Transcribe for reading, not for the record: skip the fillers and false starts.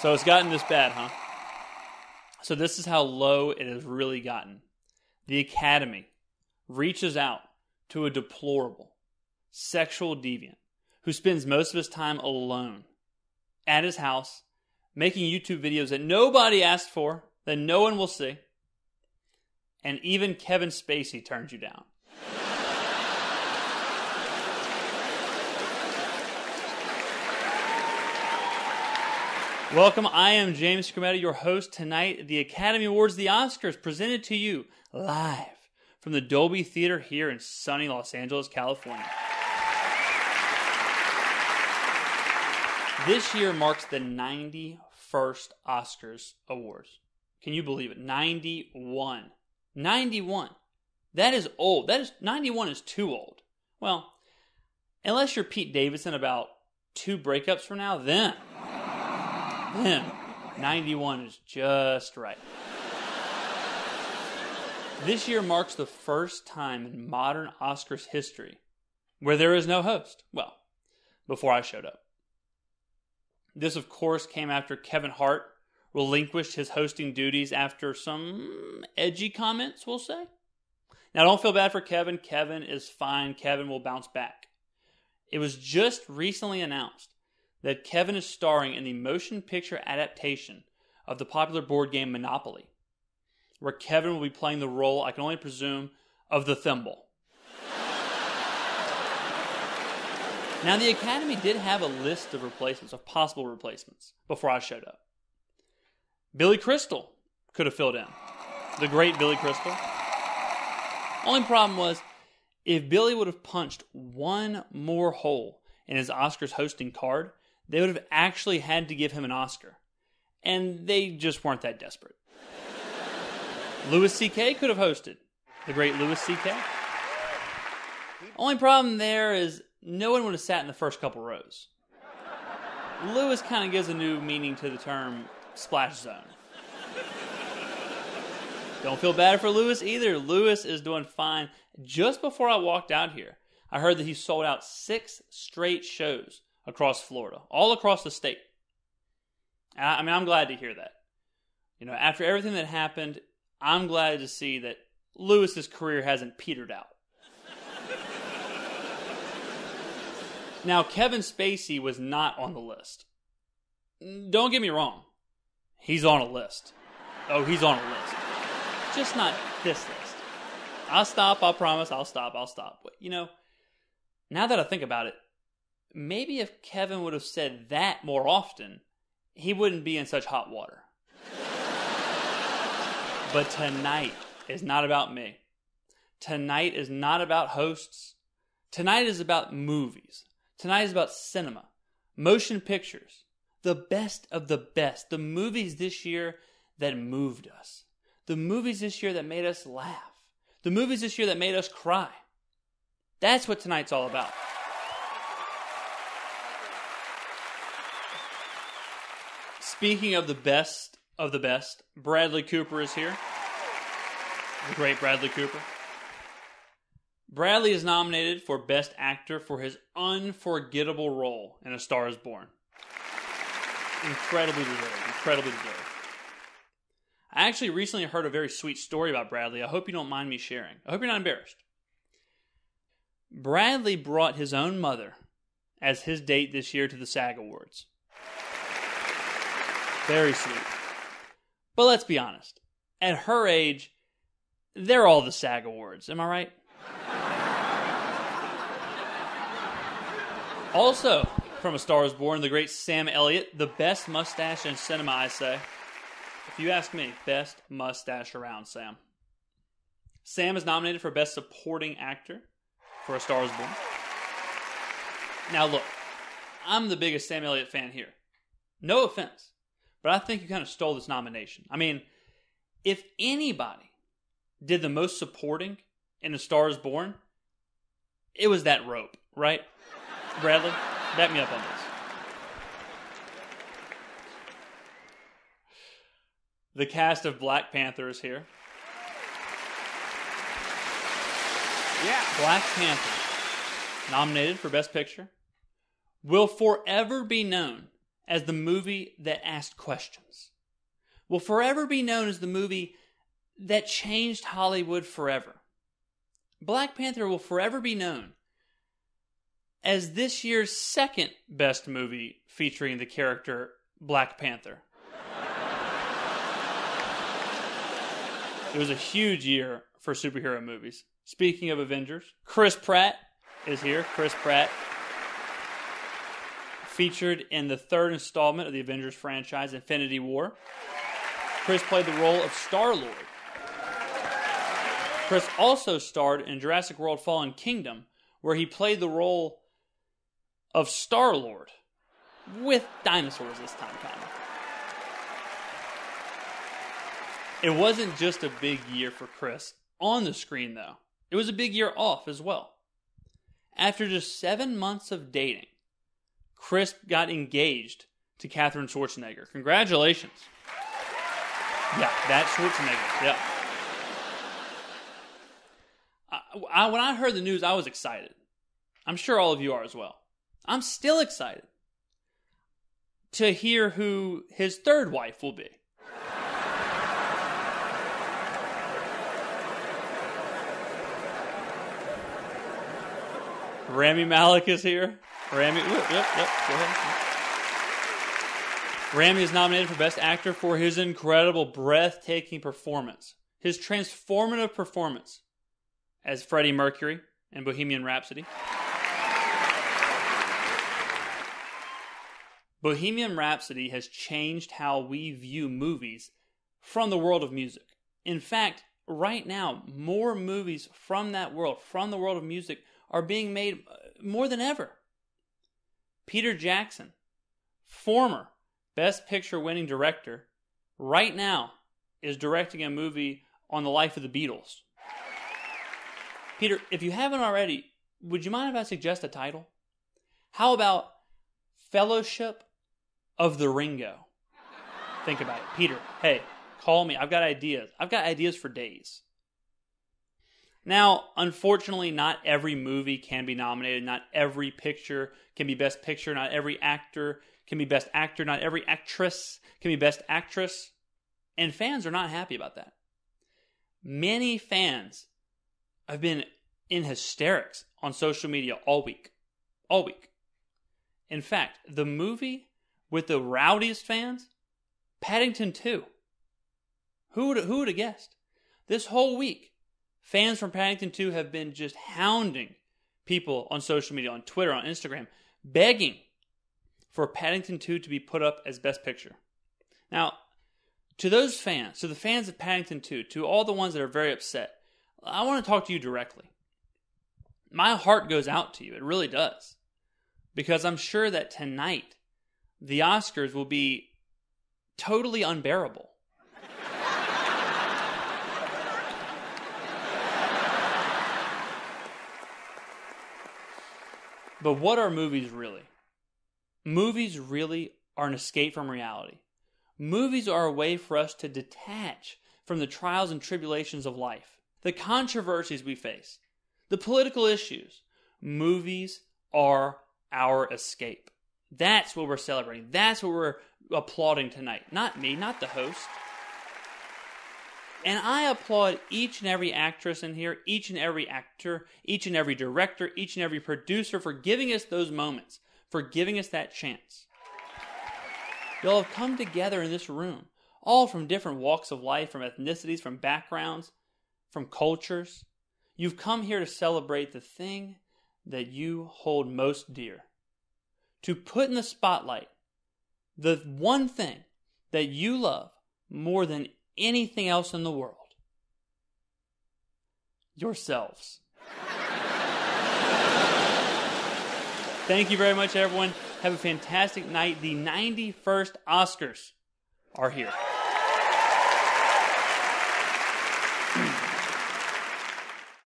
So it's gotten this bad, huh? So this is how low it has really gotten. The Academy reaches out to a deplorable sexual deviant who spends most of his time alone at his house making YouTube videos that nobody asked for, that no one will see. And even Kevin Spacey turns you down. Welcome, I am James Skrmetta, your host tonight. The Academy Awards, the Oscars, presented to you live from the Dolby Theater here in sunny Los Angeles, California. This year marks the 91st Oscars Awards. Can you believe it? 91. 91. That is old. 91 is too old. Well, unless you're Pete Davidson about 2 breakups from now, then 91 is just right. This year marks the first time in modern Oscars history where there is no host. Well, before I showed up. This, of course, came after Kevin Hart relinquished his hosting duties after some edgy comments, we'll say. Now, don't feel bad for Kevin. Kevin is fine. Kevin will bounce back. It was just recently announced that Kevin is starring in the motion picture adaptation of the popular board game Monopoly, where Kevin will be playing the role, I can only presume, of the thimble. Now, the Academy did have a list of replacements, of possible replacements, before I showed up. Billy Crystal could have filled in. The great Billy Crystal. Only problem was, if Billy would have punched one more hole in his Oscars hosting card, they would have actually had to give him an Oscar. And they just weren't that desperate. Louis C.K. could have hosted. The great Louis C.K. Only problem there is no one would have sat in the first couple rows. Louis kind of gives a new meaning to the term splash zone. Don't feel bad for Louis either. Louis is doing fine. Just before I walked out here, I heard that he sold out 6 straight shows across Florida, all across the state. I mean, I'm glad to hear that. You know, after everything that happened, I'm glad to see that Lewis's career hasn't petered out. Now, Kevin Spacey was not on the list. Don't get me wrong. He's on a list. Oh, he's on a list. Just not this list. I'll stop, I promise, I'll stop. But, you know, now that I think about it, maybe if Kevin would have said that more often, he wouldn't be in such hot water. But tonight is not about me. Tonight is not about hosts. Tonight is about movies. Tonight is about cinema, motion pictures, the best of the best, the movies this year that moved us, the movies this year that made us laugh, the movies this year that made us cry. That's what tonight's all about. Speaking of the best, Bradley Cooper is here. The great Bradley Cooper. Bradley is nominated for Best Actor for his unforgettable role in A Star is Born. Incredibly deserved. I actually recently heard a very sweet story about Bradley. I hope you don't mind me sharing. I hope you're not embarrassed. Bradley brought his own mother as his date this year to the SAG Awards. Very sweet. But let's be honest. At her age, they're all the SAG Awards. Am I right? Also, from A Star is Born, the great Sam Elliott, the best mustache in cinema, I say. If you ask me, best mustache around, Sam. Sam is nominated for Best Supporting Actor for A Star is Born. Now look, I'm the biggest Sam Elliott fan here. No offense, but I think you kind of stole this nomination. I mean, if anybody did the most supporting in A Star is Born, it was that rope, right? Bradley, back me up on this. The cast of Black Panther is here. Yeah. Black Panther, nominated for Best Picture, will forever be known as the movie that asked questions. Will forever be known as the movie that changed Hollywood forever. Black Panther will forever be known as this year's second best movie featuring the character Black Panther. It was a huge year for superhero movies. Speaking of Avengers, Chris Pratt is here. Chris Pratt featured in the third installment of the Avengers franchise, Infinity War. Chris played the role of Star-Lord. Chris also starred in Jurassic World Fallen Kingdom, where he played the role of Star-Lord, with dinosaurs this time, kind of. It wasn't just a big year for Chris on the screen, though. It was a big year off as well. After just 7 months of dating, Chris got engaged to Katherine Schwarzenegger. Congratulations. Yeah, that's Schwarzenegger. Yeah. When I heard the news, I was excited. I'm sure all of you are as well. I'm still excited to hear who his third wife will be. Rami Malek is here. Rami, go ahead. Rami is nominated for Best Actor for his incredible, breathtaking performance. His transformative performance as Freddie Mercury in Bohemian Rhapsody. Bohemian Rhapsody has changed how we view movies from the world of music. In fact, right now, more movies from that world, from the world of music, are being made more than ever. Peter Jackson, former Best Picture winning director, right now is directing a movie on the life of the Beatles. Peter, if you haven't already, would you mind if I suggest a title? How about Fellowship of the Ringo? Think about it. Peter, hey, call me. I've got ideas. I've got ideas for days. Now, unfortunately, not every movie can be nominated. Not every picture can be Best Picture. Not every actor can be Best Actor. Not every actress can be Best Actress. And fans are not happy about that. Many fans have been in hysterics on social media all week. All week. In fact, the movie with the rowdiest fans, Paddington 2. Who would have guessed? This whole week, fans from Paddington 2 have been just hounding people on social media, on Twitter, on Instagram, begging for Paddington 2 to be put up as Best Picture. Now, to those fans, to the fans of Paddington 2, to all the ones that are very upset, I want to talk to you directly. My heart goes out to you. It really does. Because I'm sure that tonight, the Oscars will be totally unbearable. But what are movies really? Movies really are an escape from reality. Movies are a way for us to detach from the trials and tribulations of life, the controversies we face, the political issues. Movies are our escape. That's what we're celebrating. That's what we're applauding tonight. Not me, not the host. And I applaud each and every actress in here, each and every actor, each and every director, each and every producer for giving us those moments, for giving us that chance. Y'all have come together in this room, all from different walks of life, from ethnicities, from backgrounds, from cultures. You've come here to celebrate the thing that you hold most dear. To put in the spotlight the one thing that you love more than anything else in the world. Yourselves. Thank you very much, everyone. Have a fantastic night. The 91st Oscars are here.